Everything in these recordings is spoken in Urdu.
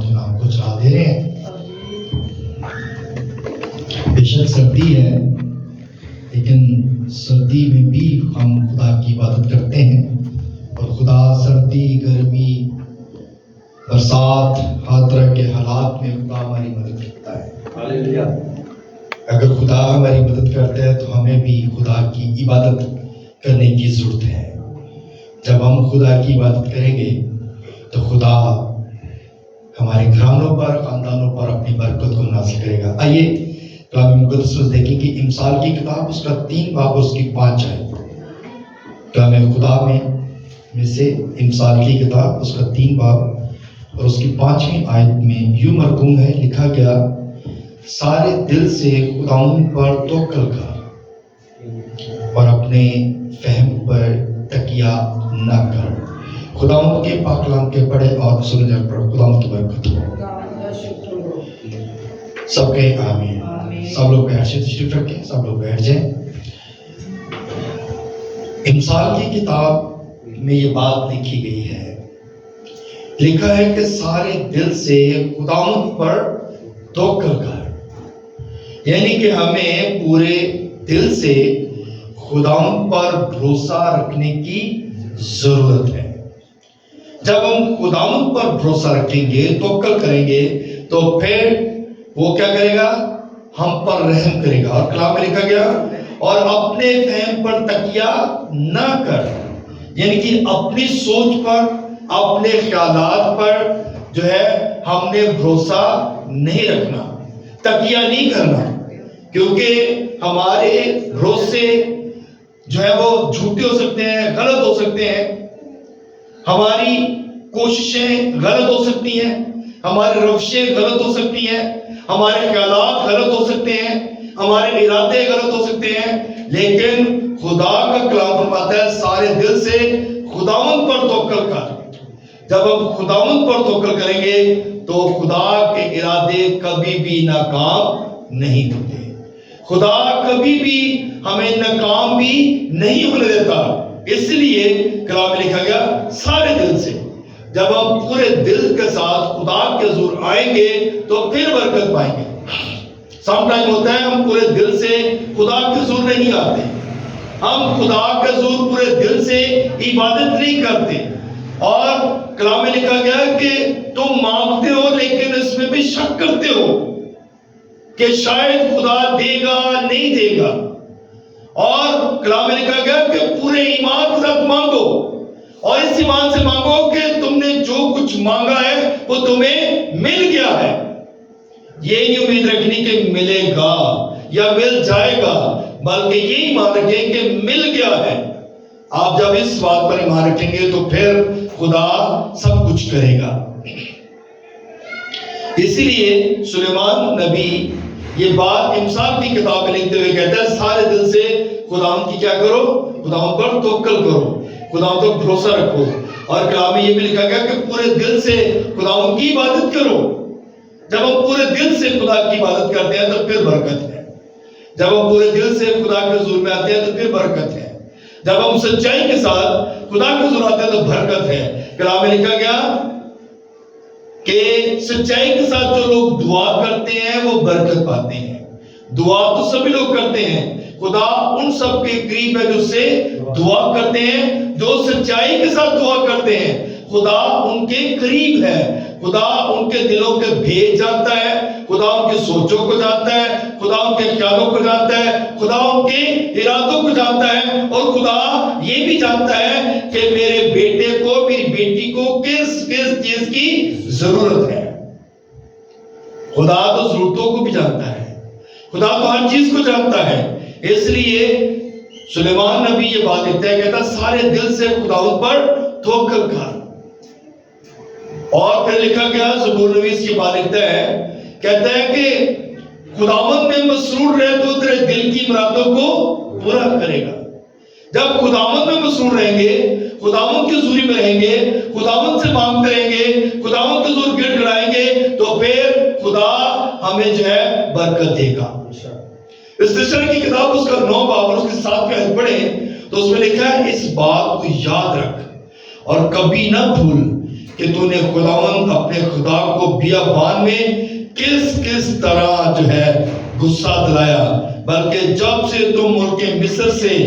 کے نام کو چلا دے رہے ہیں. بے شک سردی ہے، لیکن سردی میں بھی ہم خدا کی عبادت کرتے ہیں، اور خدا سردی، گرمی، برسات، ہر طرح کے حالات میں خدا ہماری مدد کرتا ہے. اگر خدا ہماری مدد کرتا ہے تو ہمیں بھی خدا کی عبادت کرنے کی ضرورت ہے. جب ہم خدا کی عبادت کریں گے تو خدا ہمارے گھرانوں پر، خاندانوں پر اپنی برکت کو نازل کرے گا. آئیے کلام مقدس میں دیکھیں کہ امثال کی کتاب اس کا 3 باب اس کی 5 آیت. کلام خدا میں سے امثال کی کتاب اس کا 3 باب اور اس کی 5ویں آیت میں یوں مرقوم ہے، لکھا گیا سارے دل سے خداوند پر توکل کر اور اپنے فہم پر تکیہ نہ کر. خداوند کے پاک کلام کے پڑھے اور سن جا پر خداوند کی برکت ہو. سب کہیں آمین. سب لوگ بیٹھ سے تشریف رکھیں، سب لوگ بیٹھ جائیں. امثال کی کتاب میں یہ بات لکھی گئی ہے، لکھا ہے کہ سارے دل سے خداوند پر توکل کر، یعنی کہ ہمیں پورے دل سے خداوند پر بھروسہ رکھنے کی ضرورت ہے. جب ہم خداوند پر بھروسہ رکھیں گے، توکل کریں گے، تو پھر وہ کیا کرے گا؟ ہم پر رحم کرے گا. اور کلام میں لکھا گیا اور اپنے فہم پر تکیہ نہ کر، یعنی کہ اپنی سوچ پر، اپنے خیالات پر جو ہے ہم نے بھروسہ نہیں رکھنا، تکیہ نہیں کرنا، کیونکہ ہمارے بھروسے جو ہے وہ جھوٹے ہو سکتے ہیں، غلط ہو سکتے ہیں. ہماری کوششیں غلط ہو سکتی ہیں، ہماری روشیں غلط ہو سکتی ہیں، ہمارے خیالات غلط ہو سکتے ہیں، ہمارے ارادے غلط ہو سکتے ہیں. لیکن خدا کا کلام فرماتا ہے سارے دل سے خداوند پر توکل کر. جب ہم خداوند پر توکل کریں گے تو خدا کے ارادے کبھی بھی ناکام نہیں ہوتے. خدا کبھی بھی ہمیں ناکام بھی نہیں ہونے دیتا. اس لیے کلام میں لکھا گیا سارے دل سے. جب ہم پورے دل کے ساتھ خدا کے حضور آئیں گے تو پھر برکت پائیں گے. سم ٹائم ہوتا ہے ہم پورے دل سے خدا کے حضور نہیں آتے، ہم خدا کے حضور پورے دل سے عبادت نہیں کرتے. اور کلام میں لکھا گیا کہ تم مانگتے ہو لیکن اس میں بھی شک کرتے ہو کہ شاید خدا دے گا نہیں دے گا. اور کلام میں لکھا گیا کہ پورے ایمان کے ساتھ مانگو، اور اس ایمان سے مانگو کہ تم نے جو کچھ مانگا ہے وہ تمہیں مل گیا ہے. یہ نہیں امید رکھنی کہ ملے گا یا مل جائے گا، بلکہ یہ ایمان رکھیں کہ مل گیا ہے. آپ جب اس بات پر ایمان رکھیں گے تو پھر خدا سب کچھ کرے گا. اسی لیے سلیمان نبی یہ بات امثال کی کتاب میں لکھتے ہوئے کہتا ہے سارے دل سے خداوند کی کیا کرو؟ خداوند پر توکل کرو، خداوند پر بھروسہ رکھو. اور کلام میں یہ بھی لکھا گیا کہ پورے دل سے خداوند کی عبادت کرو. جب ہم پورے دل سے خدا کی عبادت کرتے ہیں تو پھر برکت ہے. جب ہم پورے دل سے خدا کے حضور میں آتے ہیں تو پھر برکت ہے. جب ہم سچائی کے ساتھ خدا کے حضور آتے ہیں تو برکت ہے. کلام میں لکھا گیا کہ سچائی کے ساتھ جو لوگ دعا کرتے ہیں وہ برکت پاتے ہیں. دعا تو سبھی لوگ کرتے ہیں، خدا ان سب کے قریب ہے جو سے دعا کرتے ہیں، جو سچائی کے ساتھ دعا کرتے ہیں. خدا ان کے قریب ہے، خدا ان کے دلوں کے بھید جانتا ہے، خدا ان کی سوچوں کو جانتا ہے، خدا ان کے خیالوں کو جانتا ہے، خدا ان کے ارادوں کو جانتا ہے. اور خدا یہ بھی جانتا ہے کہ میرے بیٹے کو، میری بیٹی کو کس کس چیز کی ضرورت ہے. خدا تو ضرورتوں کو بھی جانتا ہے، خدا تو ہر چیز کو جانتا ہے. اس لیے سلیمان نبی یہ بات کہتا ہے، کہتا سارے دل سے خداوند پر توکل کر. اور پھر لکھا گیا زبور نویس کی بات لکھتا ہے، کہتا ہے کہ خداوند میں مسرور رہے تو تیرے دل کی مرادوں کو پورا کرے گا. جب خداوند میں مسرور رہیں گے، خداوند کی حضوری میں رہیں گے، خداوند سے مانگتے رہیں گے، خداوند کے حضور گڑ گڑائیں گے، تو پھر خدا ہمیں جو ہے برکت دے گا. استشارہ کی کتاب اس کا 9 باب اور اس کے 7ویں آیت پڑھیں تو اس میں لکھا ہے اس بات کو یاد رکھ اور کبھی نہ بھول کہ تو نے خداوند اپنے خدا کو بیابان میں کس طرح جو ہے غصہ دلایا، بلکہ جب سے تم ملک مصر سے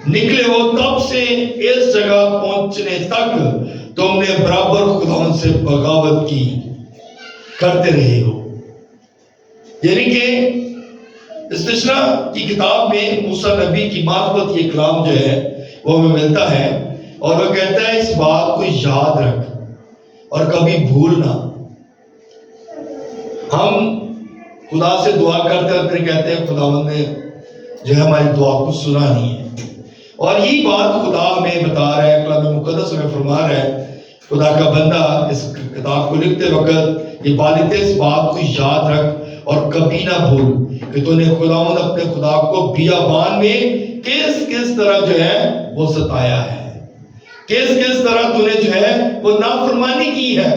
نکلے ہو تب سے اس جگہ پہنچنے تک تم نے برابر خداوند سے بغاوت کی کرتے رہے ہو۔ یعنی کہ استثنا کی کتاب میں موسیٰ نبی کی معرفت یہ کلام جو ہے وہ ہمیں ملتا ہے، اور وہ کہتا ہے اس بات کو یاد رکھ اور کبھی بھولنا۔ ہم خدا سے دعا کرتے ہیں پھر کہتے ہیں خداوند نے جو ہے ہماری دعا کو سنا نہیں ہے، اور یہی بات خدا ہمیں بتا رہا ہے، کلام مقدس ہمیں فرما رہا ہے۔ خدا کا بندہ اس کتاب کو لکھتے وقت یہ بات لکھتے، اس بات کو یاد رکھ اور کبھی نہ بھول کہ تو نے خداوند اپنے خدا کو بیابان میں کس طرح جو ہے وہ ستایا ہے، کس طرح تو نے جو ہے وہ نافرمانی کی ہے،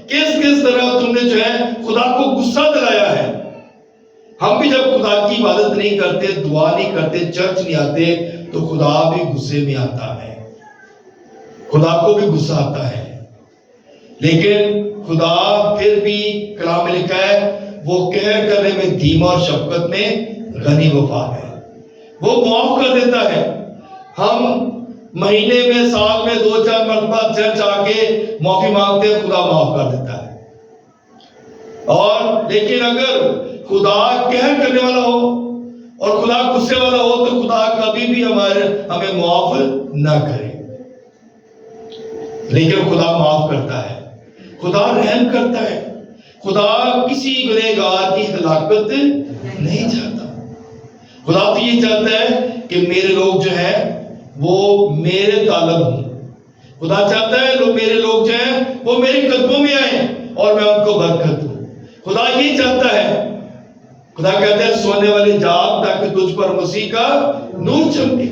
کس طرح تم نے جو ہے خدا کو غصہ دلایا ہے۔ ہم بھی جب خدا کی عبادت نہیں کرتے، دعا نہیں کرتے، چرچ نہیں آتے، تو خدا بھی غصے میں آتا ہے، خدا کو بھی غصہ آتا ہے۔ لیکن خدا پھر بھی کلام میں لکھا ہے وہ کہر کرنے میں دھیما اور شفقت میں غنی وفا ہے، وہ معاف کر دیتا ہے۔ ہم مہینے میں سال میں 2-4 مرتبہ چرچ آ کے معافی مانگتے ہیں، خدا معاف کر دیتا ہے۔ اور لیکن اگر خدا کہر کرنے والا ہو اور خدا غصے والا ہو تو خدا کبھی بھی ہمیں معاف نہ کرے، لیکن خدا معاف کرتا ہے، خدا رحم کرتا ہے، خدا کسی گنہگار کی ہلاکت نہیں چاہتا۔ خدا تو یہ چاہتا ہے کہ میرے لوگ جو ہیں وہ میرے طالب ہوں، خدا چاہتا ہے میرے لوگ جو ہیں وہ میرے قدموں میں آئیں اور میں ان کو برکت دوں۔ خدا یہ چاہتا ہے، خدا کہتا ہے سونے والے جاگ تاکہ تجھ پر مسیح کا نور چمکے۔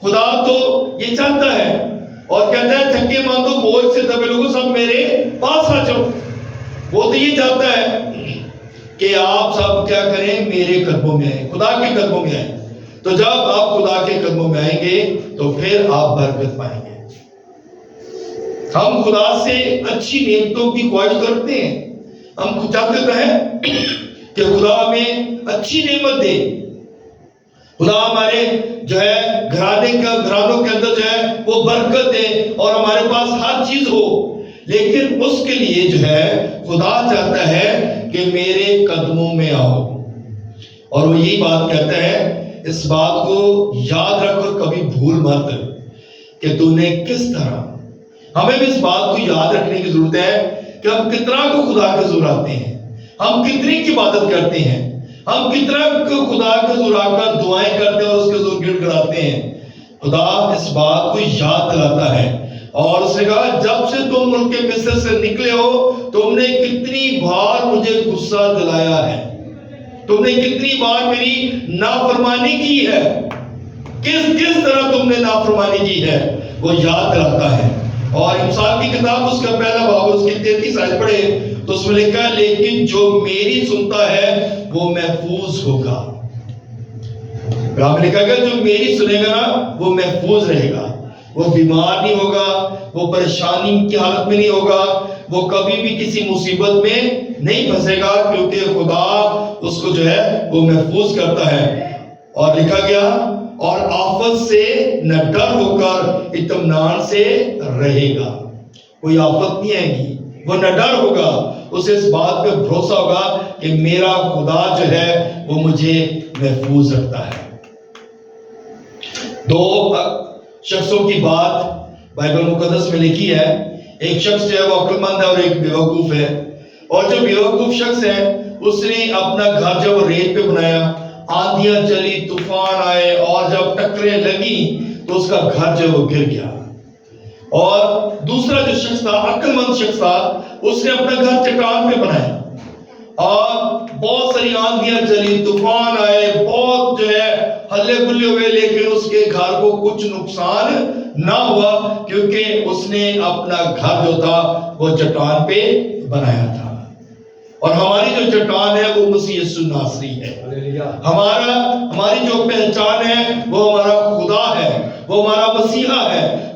خدا تو یہ چاہتا ہے اور کہتا ہے تھکے ماندو بوجھ سے دبے لوگوں سب میرے پاس آ جاؤ۔ وہ تو یہ چاہتا ہے کہ آپ سب کیا کریں، میرے قدموں میں آئیں، خدا کے قدموں میں آئیں۔ تو جب آپ خدا کے قدموں میں آئیں گے تو پھر آپ برکت پائیں گے۔ ہم خدا سے اچھی نعمتوں کی خواہش کرتے ہیں، ہم چاہتے تو ہیں کہ خدا ہمیں اچھی نعمت دے، خدا ہمارے جو ہے گھرانوں کے اندر جو ہے وہ برکت دے اور ہمارے پاس ہر چیز ہو، لیکن اس کے لیے جو ہے خدا چاہتا ہے کہ میرے قدموں میں آؤ، اور وہ یہی بات کہتا ہے اس بات کو یاد رکھ اور کبھی بھول مت کہ تو نے کس طرح۔ ہمیں بھی اس بات کو یاد رکھنے کی ضرورت ہے کہ ہم کتنا کو خدا کے حضور آتے ہیں، ہم کتنی کی عبادت کرتے ہیں، ہم کتنا کو خدا کے حضور آ کر دعائیں کرتے ہیں اور اس کے حضور گڑ گڑاتے ہیں۔ خدا اس بات کو یاد دلاتا ہے، اور اس نے کہا جب سے تم ملک مصر سے نکلے ہو تم نے کتنی بار مجھے غصہ دلایا ہے، تم نے کتنی بار میری نافرمانی کی ہے، کس طرح تم نے نافرمانی کی ہے وہ یاد دلاتا ہے۔ اور امثال کی کتاب اس کا پہلا باب اس کی 33 آیت پڑھے تو اس میں لکھا ہے لیکن جو میری سنتا ہے وہ محفوظ ہوگا۔ رام لکھا گیا جو میری سنے گا نا وہ محفوظ رہے گا، وہ بیمار نہیں ہوگا، وہ پریشانی کی حالت میں نہیں ہوگا، وہ کبھی بھی کسی مصیبت میں نہیں پھنسے گا، کیونکہ خدا اس کو جو ہے وہ محفوظ کرتا ہے۔ اور لکھا گیا اور آفت سے نہ ڈر ہو کر اطمینان سے رہے گا۔ کوئی آفت نہیں آئے گی، وہ نہ ڈر ہوگا، اسے اس بات پہ بھروسہ ہوگا کہ میرا خدا جو ہے وہ مجھے محفوظ رکھتا ہے۔ دو شخصوں کی بات بائبل مقدس میں لکھی ہے، ایک شخص جو ہے وہ عقل مند ہے اور ایک بیوقوف ہے، اور جو بیوقوف شخص ہے اس نے اپنا گھر جب ریت پہ بنایا، آندھیاں چلی، طوفان آئے اور جب ٹکریں لگی تو اس کا گھر جو وہ گر گیا۔ اور دوسرا جو شخص تھا، عقل مند شخص تھا، اس نے اپنا گھر چٹان پہ بنایا اور بہت ساری آندھیاں چلی، طوفان آئے، بہت جو ہے ہلے بلے ہوئے، لیکن اس کے گھر کو کچھ نقصان نہ ہوا کیونکہ اس نے اپنا گھر جو تھا وہ چٹان پہ بنایا تھا۔ اور ہماری جو چٹان ہے وہ مسیح یسوع ناصری ہے۔ ہماری جو پہچان ہے وہ ہمارا خدا ہے، وہ ہمارا مسیحا ہے